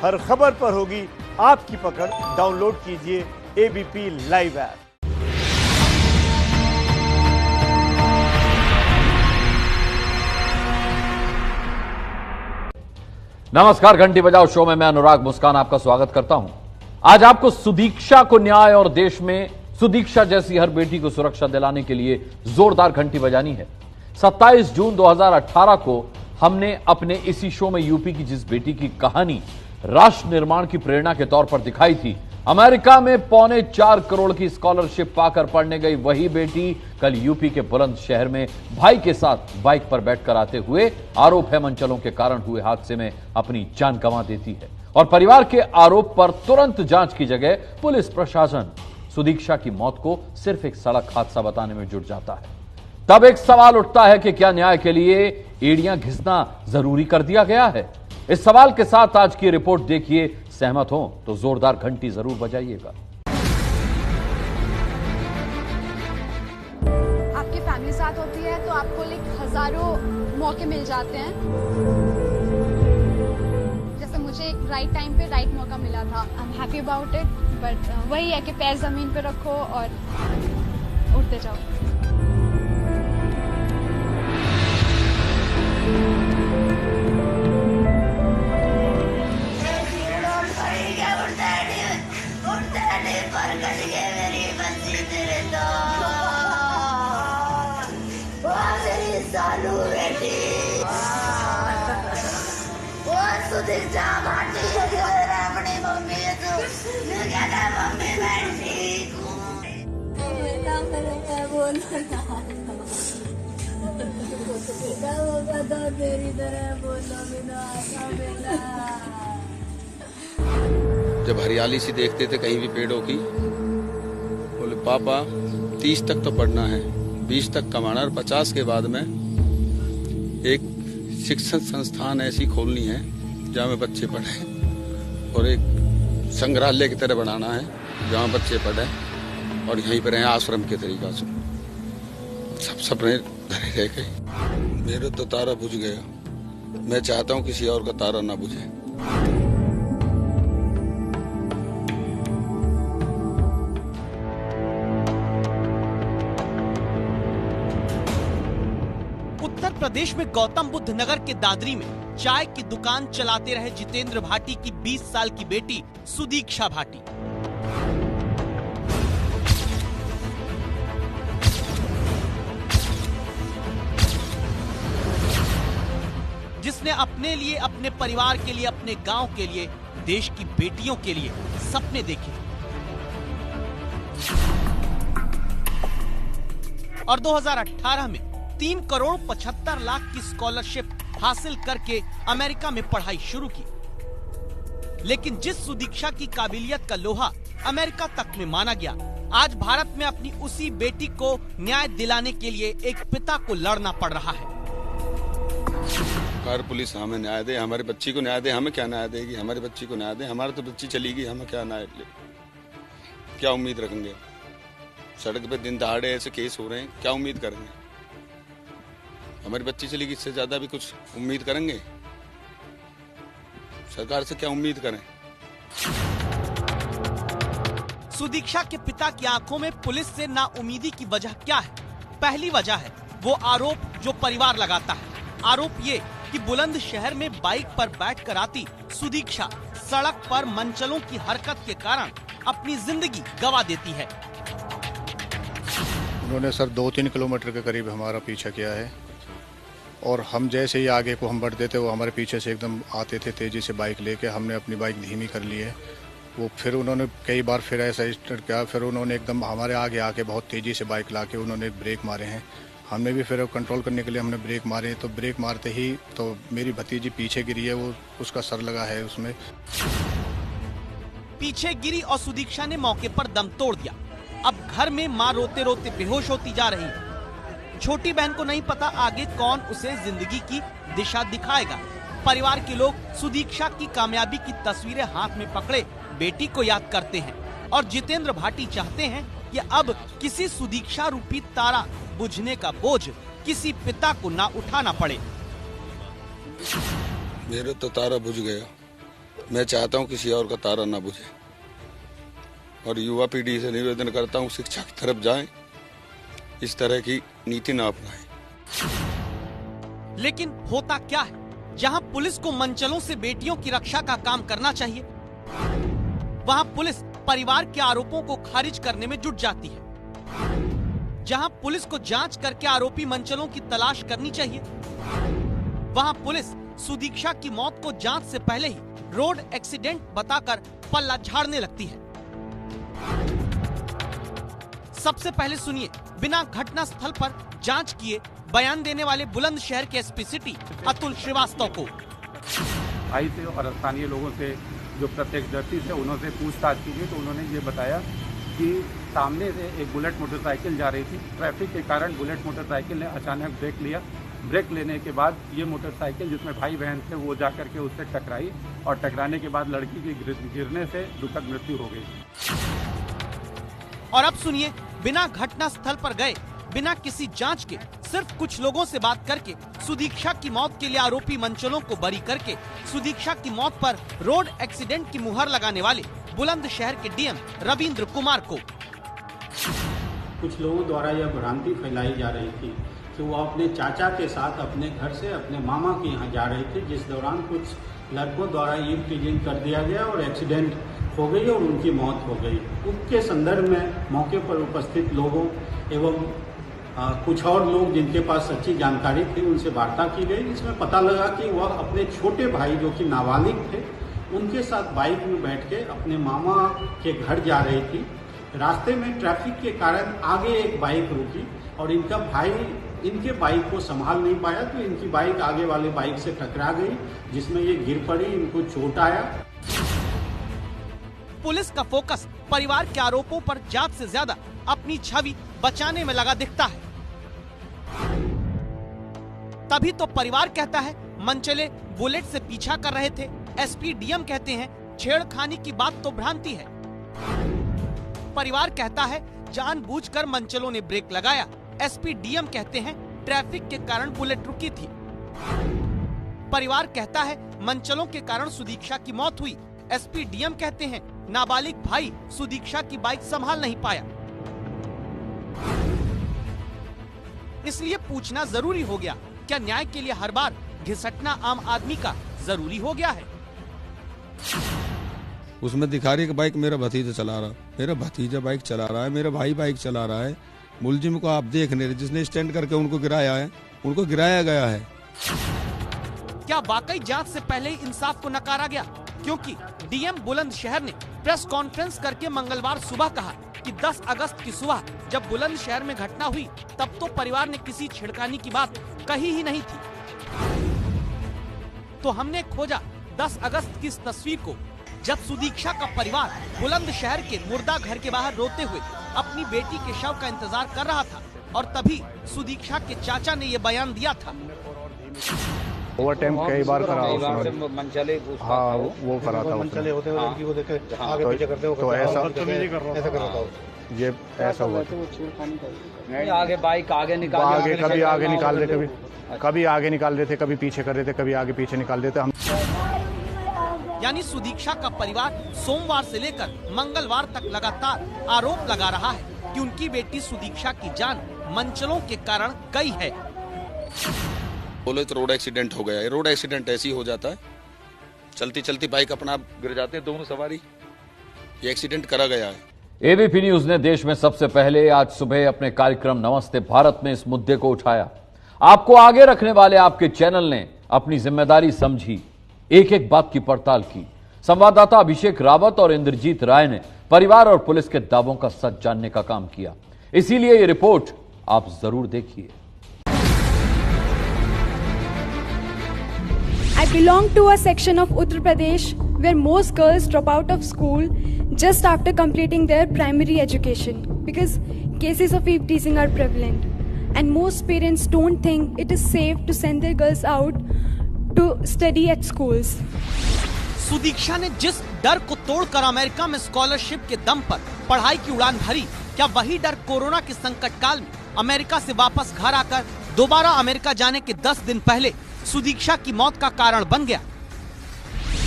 हर खबर पर होगी आपकी पकड़। डाउनलोड कीजिए एबीपी लाइव ऐप। नमस्कार, घंटी बजाओ शो में मैं अनुराग मुस्कान आपका स्वागत करता हूं। आज आपको सुदीक्षा को न्याय और देश में सुदीक्षा जैसी हर बेटी को सुरक्षा दिलाने के लिए जोरदार घंटी बजानी है। 27 जून 2018 को हमने अपने इसी शो में यूपी की जिस बेटी की कहानी राष्ट्र निर्माण की प्रेरणा के तौर पर दिखाई थी, अमेरिका में 4.25 करोड़ की स्कॉलरशिप पाकर पढ़ने गई वही बेटी कल यूपी के बुलंदशहर में भाई के साथ बाइक पर बैठकर आते हुए आरोप है मनचलों के कारण हुए हादसे में अपनी जान गंवा देती है। और परिवार के आरोप पर तुरंत जांच की जगह पुलिस प्रशासन सुदीक्षा की मौत को सिर्फ एक सड़क हादसा बताने में जुट जाता है। तब एक सवाल उठता है कि क्या न्याय के लिए एड़ियां घिसना जरूरी कर दिया गया है? इस सवाल के साथ आज की रिपोर्ट देखिए। सहमत हो तो जोरदार घंटी जरूर बजाइएगा। आपकी फैमिली साथ होती है तो आपको हजारों मौके मिल जाते हैं। जैसे मुझे एक राइट टाइम पे राइट मौका मिला था। I am happy about it, but वही है कि पैर जमीन पे रखो और उठते जाओ। जब हरियाली सी देखते थे कहीं भी पेड़ों की, बोले पापा 30 तक तो पढ़ना है, 20 तक कमाना और 50 के बाद में एक शिक्षण संस्थान ऐसी खोलनी है जहाँ में बच्चे पढ़ें और एक संग्रहालय की तरह बनाना है जहाँ बच्चे पढ़ें और यहीं पर रहें आश्रम के तरीका से। सब सपने धरे रह गए। मेरे तो तारा बुझ गया। मैं चाहता हूँ किसी और का तारा ना बुझे। उत्तर प्रदेश में गौतम बुद्ध नगर के दादरी में चाय की दुकान चलाते रहे जितेंद्र भाटी की 20 साल की बेटी सुदीक्षा भाटी। जिसने अपने लिए, अपने परिवार के लिए, अपने गांव के लिए, देश की बेटियों के लिए सपने देखे और 2018 में 3 करोड़ 75 लाख की स्कॉलरशिप हासिल करके अमेरिका में पढ़ाई शुरू की। लेकिन जिस सुदीक्षा की काबिलियत का लोहा अमेरिका तक में माना गया, आज भारत में अपनी उसी बेटी को न्याय दिलाने के लिए एक पिता को लड़ना पड़ रहा है। कार पुलिस हमें न्याय दे, हमारी बच्ची को न्याय दे। हमें क्या न्याय देगी? हमारी बच्ची को न्याय दे। हमारी तो बच्ची चली गई, हमें क्या न्याय दे? क्या उम्मीद रखेंगे? सड़क पे दिन दहाड़े ऐसे केस हो रहे हैं, क्या उम्मीद करेंगे? हमारी बच्ची चली गई, इससे ज्यादा भी कुछ उम्मीद करेंगे? सरकार से क्या उम्मीद करें? सुदीक्षा के पिता की आंखों में पुलिस से नाउम्मीदी की वजह क्या है? पहली वजह है वो आरोप जो परिवार लगाता है। आरोप ये कि बुलंदशहर में बाइक पर बैठकर आती सुदीक्षा सड़क पर मनचलों की हरकत के कारण अपनी जिंदगी गंवा देती है। उन्होंने सर 2-3 किलोमीटर के करीब हमारा पीछा किया है और हम जैसे ही आगे को हम बढ़ते थे वो हमारे पीछे से एकदम आते थे तेजी से बाइक लेके। हमने अपनी बाइक धीमी कर ली है। वो फिर उन्होंने कई बार फिर ऐसा स्टार्ट किया, फिर उन्होंने एकदम हमारे आगे आके बहुत तेजी से बाइक लाके उन्होंने ब्रेक मारे हैं। हमने भी फिर कंट्रोल करने के लिए हमने ब्रेक मारे, तो ब्रेक मारते ही तो मेरी भतीजी पीछे गिरी है, वो उसका सर लगा है उसमें। पीछे गिरी और सुदीक्षा ने मौके पर दम तोड़ दिया। अब घर में मां रोते रोते बेहोश होती जा रही है। छोटी बहन को नहीं पता आगे कौन उसे जिंदगी की दिशा दिखाएगा। परिवार के लोग सुदीक्षा की कामयाबी की तस्वीरें हाथ में पकड़े बेटी को याद करते हैं और जितेंद्र भाटी चाहते हैं कि अब किसी सुदीक्षा रूपी तारा बुझने का बोझ किसी पिता को ना उठाना पड़े। मेरा तो तारा बुझ गया। मैं चाहता हूं किसी और का तारा ना बुझे और युवा पीढ़ी से निवेदन करता हूं शिक्षा की तरफ जाएं, इस तरह की नीति ना अपनाएं। लेकिन होता क्या है, जहां पुलिस को मनचलों से बेटियों की रक्षा का काम करना चाहिए, वहां पुलिस परिवार के आरोपों को खारिज करने में जुट जाती है। जहां पुलिस को जांच करके आरोपी मनचलों की तलाश करनी चाहिए, वहां पुलिस सुदीक्षा की मौत को जांच से पहले ही रोड एक्सीडेंट बताकर पल्ला झाड़ने लगती है। सबसे पहले सुनिए बिना घटना स्थल पर जांच किए बयान देने वाले बुलंदशहर के एसपी सिटी अतुल श्रीवास्तव को। भाई से और स्थानीय लोगों से जो प्रत्यक्षदर्शी थे उन्होंने पूछताछ की गई तो उन्होंने ये बताया कि सामने से एक बुलेट मोटरसाइकिल जा रही थी। ट्रैफिक के कारण बुलेट मोटरसाइकिल ने अचानक ब्रेक लिया। ब्रेक लेने के बाद ये मोटरसाइकिल जिसमें भाई बहन थे वो जा करके उससे टकराई और टकराने के बाद लड़की की गिरने से दुखद मृत्यु हो गई। और अब सुनिए बिना घटना स्थल पर गए, बिना किसी जांच के, सिर्फ कुछ लोगों से बात करके सुदीक्षा की मौत के लिए आरोपी मनचलों को बरी करके सुदीक्षा की मौत पर रोड एक्सीडेंट की मुहर लगाने वाले बुलंदशहर के डीएम रविंद्र कुमार को। कुछ लोगों द्वारा यह भ्रांति फैलाई जा रही थी कि वो अपने चाचा के साथ अपने घर से अपने मामा के यहाँ जा रहे थे, जिस दौरान कुछ लड़कों द्वारा ईव टीजिंग कर दिया गया और एक्सीडेंट हो गई और उनकी मौत हो गई। उसके संदर्भ में मौके पर उपस्थित लोगों एवं कुछ और लोग जिनके पास सच्ची जानकारी थी उनसे वार्ता की गई, जिसमें पता लगा कि वह अपने छोटे भाई जो कि नाबालिग थे उनके साथ बाइक में बैठ के अपने मामा के घर जा रही थी। रास्ते में ट्रैफिक के कारण आगे एक बाइक रुकी और इनका भाई इनके बाइक को संभाल नहीं पाया तो इनकी बाइक आगे वाले बाइक से टकरा गई, जिसमें ये गिर पड़ी, इनको चोट आया। पुलिस का फोकस परिवार के आरोपों पर जांच से ज्यादा अपनी छवि बचाने में लगा दिखता है। तभी तो परिवार कहता है मनचले बुलेट से पीछा कर रहे थे। एसपी डीएम कहते हैं छेड़खानी की बात तो भ्रांति है। परिवार कहता है जानबूझकर मनचलों ने ब्रेक लगाया। एसपी डीएम कहते हैं ट्रैफिक के कारण बुलेट रुकी थी। परिवार कहता है मनचलों के कारण सुदीक्षा की मौत हुई। एसपी डीएम कहते हैं नाबालिग भाई सुदीक्षा की बाइक संभाल नहीं पाया। इसलिए पूछना जरूरी हो गया, क्या न्याय के लिए हर बार घिसटना आम आदमी का जरूरी हो गया है? उसमें दिखा रही है कि बाइक मेरा भतीजा चला रहा, मेरा भतीजा बाइक चला रहा है, मेरा भाई बाइक चला रहा है। मुलजिम को आप देख नहीं रहे, जिसने स्टैंड करके उनको गिराया है, उनको गिराया गया है। क्या वाकई जांच से पहले इंसाफ को नकारा गया? क्योंकि डीएम बुलंदशहर ने प्रेस कॉन्फ्रेंस करके मंगलवार सुबह कहा कि 10 अगस्त की सुबह जब बुलंदशहर में घटना हुई तब तो परिवार ने किसी छेड़खानी की बात कही ही नहीं थी। तो हमने खोजा 10 अगस्त की इस तस्वीर को, जब सुदीक्षा का परिवार बुलंदशहर के मुर्दा घर के बाहर रोते हुए अपनी बेटी के शव का इंतजार कर रहा था और तभी सुदीक्षा के चाचा ने ये बयान दिया था। ओवर टाइम कई बार करा मनचले, हाँ वो करा था मनचले होते हुए लड़की को देखे आगे पीछे करते हो, तो ऐसा कर रहा था। ये ऐसा हुआ आगे बाइक आगे निकाल, आगे कभी आगे निकाल रहे, कभी आगे निकाल रहे थे, कभी पीछे कर रहे थे, कभी आगे पीछे निकाल देते हम। यानी सुदीक्षा का परिवार सोमवार से लेकर मंगलवार तक लगातार आरोप लगा रहा है कि उनकी बेटी सुदीक्षा की जान मनचलों के कारण गई है। बोले तो रोड एक्सीडेंट हो गया है। रोड एक्सीडेंट ऐसे ही हो जाता है, चलती चलती बाइक अपना गिर जाते हैं दोनों सवारी, ये एक्सीडेंट करा गया है। एबीपी न्यूज ने देश में सबसे पहले आज सुबह अपने कार्यक्रम नमस्ते भारत में इस मुद्दे को उठाया। आपको आगे रखने वाले आपके चैनल ने अपनी जिम्मेदारी समझी, एक एक बात की पड़ताल की। संवाददाता अभिषेक रावत और इंद्रजीत राय ने परिवार और पुलिस के दावों का सच जानने का काम किया, इसीलिए ये रिपोर्ट आप जरूर देखिए। I belong to a section of Uttar Pradesh where most girls drop out of school just after completing their primary education because cases of eve teasing are prevalent and most parents don't think it is safe to send their girls out to study at schools. Sudiksha ने जिस डर को तोड़कर America में scholarship के दम पर पढ़ाई की उड़ान भरी, क्या वही डर कोरोना के संकट काल में अमेरिका से वापस घर आकर दोबारा अमेरिका जाने के 10 दिन पहले सुदीक्षा की मौत का कारण बन गया?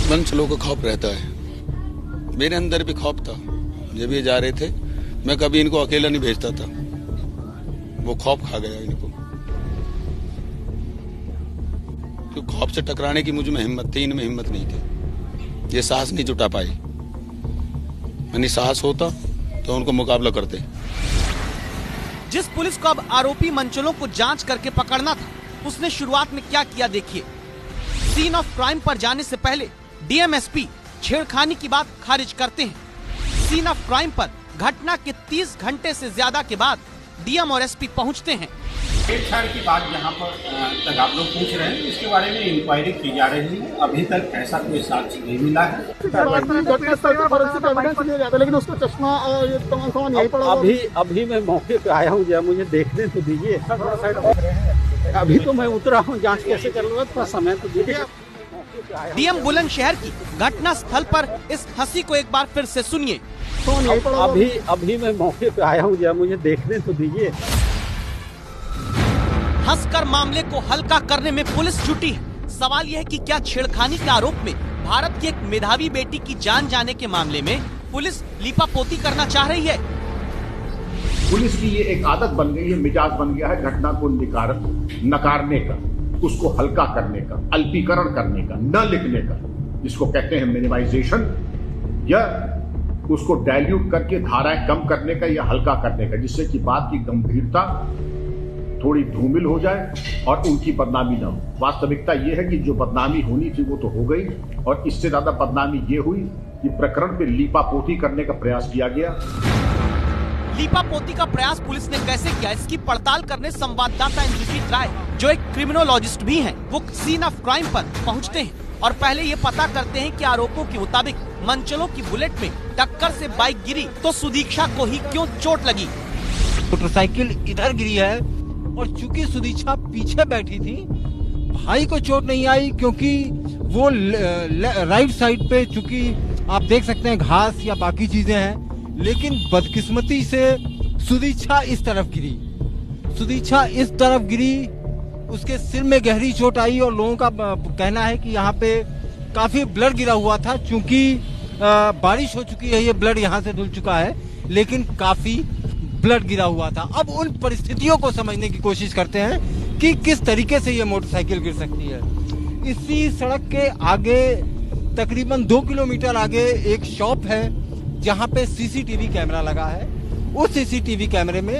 मंचलों का खौफ रहता है, मेरे अंदर भी खौफ था। जब ये जा रहे थे मैं कभी इनको अकेला नहीं भेजता था, वो खौफ खा गया इनको। तो खौफ से टकराने की मुझ में हिम्मत थी, इनमें हिम्मत नहीं थी, ये साहस नहीं जुटा पाई। यानी साहस होता तो उनको मुकाबला करते। जिस पुलिस को अब आरोपी मंचलों को जांच करके पकड़ना था, उसने शुरुआत में क्या किया देखिए। सीन ऑफ क्राइम पर जाने से पहले डीएम एसपी छेड़खानी की बात खारिज करते हैं। सीन ऑफ क्राइम पर घटना के 30 घंटे से ज्यादा के बाद डीएम और एसपी पहुंचते हैं। छेड़छाड़ की बात जहां पर तक आप लोग पूछ रहे हैं, इसके बारे में इंक्वायरी की जा रही है। अभी तक ऐसा कोई साक्ष्य नहीं मिला है। लेकिन उसका चश्मा अभी मैं मौके पे आया हूँ, मुझे देखने तो दीजिए। अभी तो मैं उतरा हूँ, जांच कैसे कर लूँगा, थोड़ा समय तो दीजिए। डीएम बुलंदशहर की घटना स्थल पर इस हंसी को एक बार फिर से सुनिए। अभी मैं मौके पे आया हूँ, मुझे देखने तो दीजिए। हंसकर मामले को हल्का करने में पुलिस जुटी है। सवाल यह है कि क्या छेड़खानी के आरोप में भारत की एक मेधावी बेटी की जान जाने के मामले में पुलिस लीपापोती करना चाह रही है? पुलिस की ये एक आदत बन गई है, मिजाज बन गया है घटना को नकारने का, उसको हल्का करने का, अल्पीकरण करने का, न लिखने का, जिसको कहते हैं मिनिमाइजेशन, या उसको डाइल्यूट करके धाराएं कम करने का या हल्का करने का, जिससे कि बात की गंभीरता थोड़ी धूमिल हो जाए और उनकी बदनामी न हो। वास्तविकता यह है कि जो बदनामी होनी थी वो तो हो गई, और इससे ज्यादा बदनामी ये हुई कि प्रकरण पे लीपापोती करने का प्रयास किया गया। लीपापोती का प्रयास पुलिस ने कैसे किया, इसकी पड़ताल करने संवाददाता इंद्रजीत राय, जो एक क्रिमिनोलॉजिस्ट भी हैं, वो सीन ऑफ क्राइम पर पहुंचते हैं और पहले ये पता करते हैं कि आरोपों के मुताबिक मंचलों की बुलेट में टक्कर से बाइक गिरी तो सुदीक्षा को ही क्यों चोट लगी। मोटरसाइकिल इधर गिरी है और चूंकि सुदीक्षा पीछे बैठी थी, भाई को चोट नहीं आई क्योंकि वो राइट साइड पे, चूंकि आप देख सकते हैं घास या बाकी चीजें हैं, लेकिन बदकिस्मती से सुदीक्षा इस तरफ गिरी। सुदीक्षा इस तरफ गिरी, उसके सिर में गहरी चोट आई और लोगों का कहना है कि यहाँ पे काफी ब्लड गिरा हुआ था। चूंकि बारिश हो चुकी है, ये ब्लड यहाँ से धुल चुका है, लेकिन काफी ब्लड गिरा हुआ था। अब उन परिस्थितियों को समझने की कोशिश करते हैं कि किस तरीके से ये मोटरसाइकिल गिर सकती है। इसी सड़क के आगे तकरीबन 2 किलोमीटर आगे एक शॉप है जहां पे सीसीटीवी कैमरा लगा है। उस सीसीटीवी कैमरे में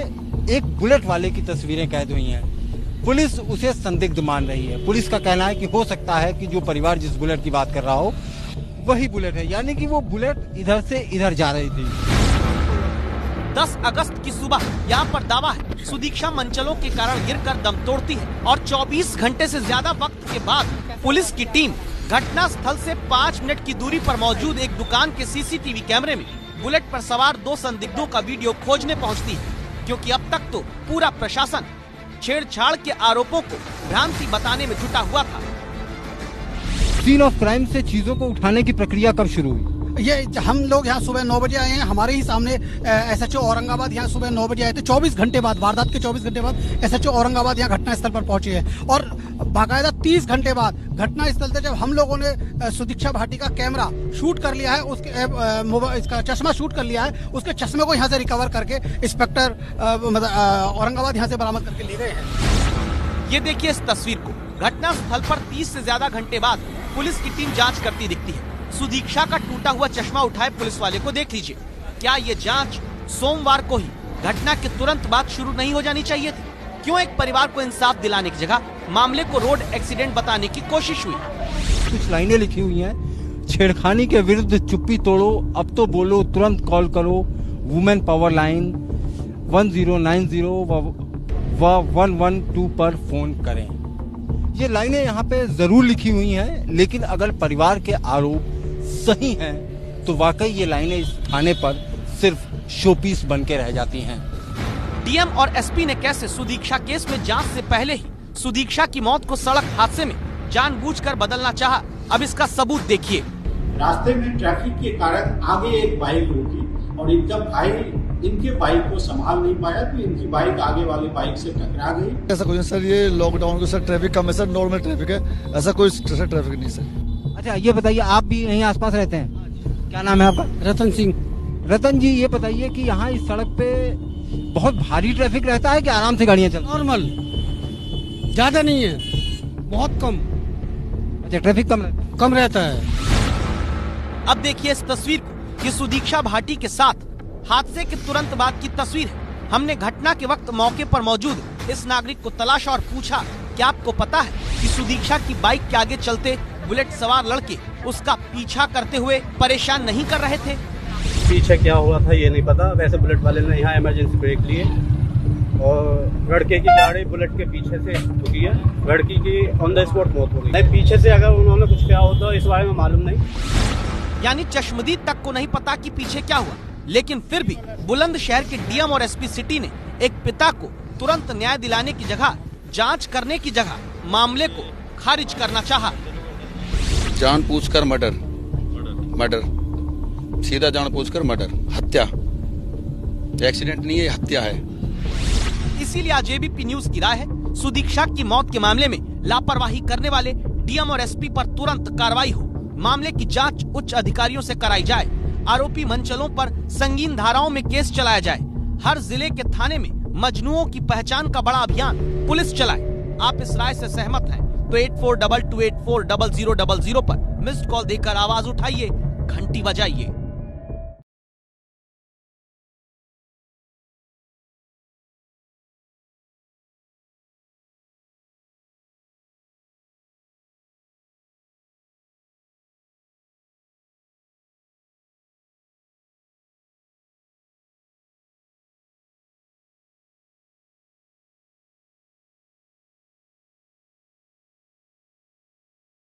एक बुलेट वाले की तस्वीरें कैद हुई हैं। पुलिस उसे संदिग्ध मान रही है। पुलिस का कहना है कि हो सकता है कि जो परिवार जिस बुलेट की बात कर रहा हो वही बुलेट है, यानी कि वो बुलेट इधर से इधर जा रही थी। 10 अगस्त की सुबह यहाँ पर दावा है सुदीक्षा मंचलों के कारण गिरकर दम तोड़ती है और 24 घंटे से ज्यादा वक्त के बाद पुलिस की टीम घटना स्थल से 5 मिनट की दूरी पर मौजूद एक दुकान के सीसीटीवी कैमरे में बुलेट पर सवार 2 संदिग्धों का वीडियो खोजने पहुंचती है, क्योंकि अब तक तो पूरा प्रशासन छेड़छाड़ के आरोपों को भ्रांति बताने में जुटा हुआ था। सीन ऑफ क्राइम से चीजों को उठाने की प्रक्रिया कब शुरू हुई? ये हम लोग यहाँ सुबह 9 बजे आए हैं। हमारे ही सामने एसएचओ औरंगाबाद यहाँ सुबह 9 बजे आए थे। 24 घंटे बाद, वारदात के 24 घंटे बाद एसएचओ औरंगाबाद यहाँ घटनास्थल पर पहुंचे हैं और बाकायदा 30 घंटे बाद घटनास्थल से जब हम लोगों ने सुदीक्षा भाटी का कैमरा शूट कर लिया है, उसके इसका चश्मा शूट कर लिया है, उसके चश्मे को यहाँ से रिकवर करके इंस्पेक्टर औरंगाबाद यहाँ से बरामद करके ले गए हैं। ये देखिए इस तस्वीर को। घटना स्थल पर 30 से ज्यादा घंटे बाद पुलिस की टीम जांच करती दिखती है। सुदीक्षा का टूटा हुआ चश्मा उठाए पुलिस वाले को देख लीजिए। क्या ये जांच सोमवार को ही घटना के तुरंत बाद शुरू नहीं हो जानी चाहिए थी? क्यों एक परिवार को इंसाफ दिलाने की जगह मामले को रोड एक्सीडेंट बताने की कोशिश हुई? कुछ लाइनें लिखी हुई हैं, छेड़खानी के विरुद्ध चुप्पी तोड़ो, अब तो बोलो, तुरंत कॉल करो, वुमेन पावर लाइन 1090 व 112 पर फोन करें। ये लाइनें यहाँ पे जरूर लिखी हुई हैं, लेकिन अगर परिवार के आरोप सही हैं तो वाकई ये लाइनें इस थाने पर सिर्फ शोपीस बन के रह जाती हैं। डीएम और एसपी ने कैसे सुदीक्षा केस में जांच से पहले ही सुदीक्षा की मौत को सड़क हादसे में जानबूझकर बदलना चाहा, अब इसका सबूत देखिए। रास्ते में ट्रैफिक के कारण आगे एक बाइक रुकी और इनका भाई इनके बाइक को संभाल नहीं पाया तो इनकी बाइक आगे वाले बाइक से टकरा गई। ऐसा कुछ सर, ये लॉकडाउन के सर ट्रैफिक कम है सर, नॉर्मल ट्रैफिक है, ऐसा कोई ट्रैफिक नहीं सर। अच्छा ये बताइए, आप भी यहीं आसपास रहते हैं, क्या नाम है आपका? रतन सिंह। रतन जी, ये बताइए कि यहाँ इस सड़क पे बहुत भारी ट्रैफिक रहता है कि आराम से गाड़ियाँ चलती? नॉर्मल, ज्यादा नहीं है, बहुत कम। अच्छा, ट्रैफिक कम रहता है। अब देखिए इस तस्वीर को, ये सुदीक्षा भाटी के साथ हादसे के तुरंत बाद की तस्वीर है। हमने घटना के वक्त मौके पर मौजूद इस नागरिक को तलाशा और पूछा कि आपको पता है कि सुदीक्षा की बाइक के आगे चलते बुलेट सवार लड़के उसका पीछा करते हुए परेशान नहीं कर रहे थे? पीछे क्या हुआ था ये नहीं पता, वैसे बुलेट वाले ने यहाँ इमरजेंसी ब्रेक लिए और लड़के की गाड़ी बुलेट के पीछे से ठुकी है, लड़की की ऑन द स्पॉट मौत हो गई। नहीं, पीछे से अगर उन्होंने कुछ किया होता इस बारे में मालूम नहीं। यानी चश्मदीद तक को नहीं पता कि पीछे क्या हुआ, लेकिन फिर भी बुलंदशहर के डीएम और एसपी सिटी ने एक पिता को तुरंत न्याय दिलाने की जगह, जांच करने की जगह मामले को खारिज करना चाहा। जानबूझकर मर्डर, सीधा जानबूझकर मर्डर, हत्या, एक्सीडेंट नहीं है, हत्या है। इसीलिए आज एबीपी न्यूज की राय है, सुदीक्षा की मौत के मामले में लापरवाही करने वाले डीएम और एसपी पर तुरंत कार्रवाई हो, मामले की जांच उच्च अधिकारियों से कराई जाए, आरोपी मंचलों पर संगीन धाराओं में केस चलाया जाए, हर जिले के थाने में मजनुओं की पहचान का बड़ा अभियान पुलिस चलाए। आप इस राय से सहमत हैं तो 8422840000 पर मिस्ड कॉल देकर आवाज उठाइए, घंटी बजाइए।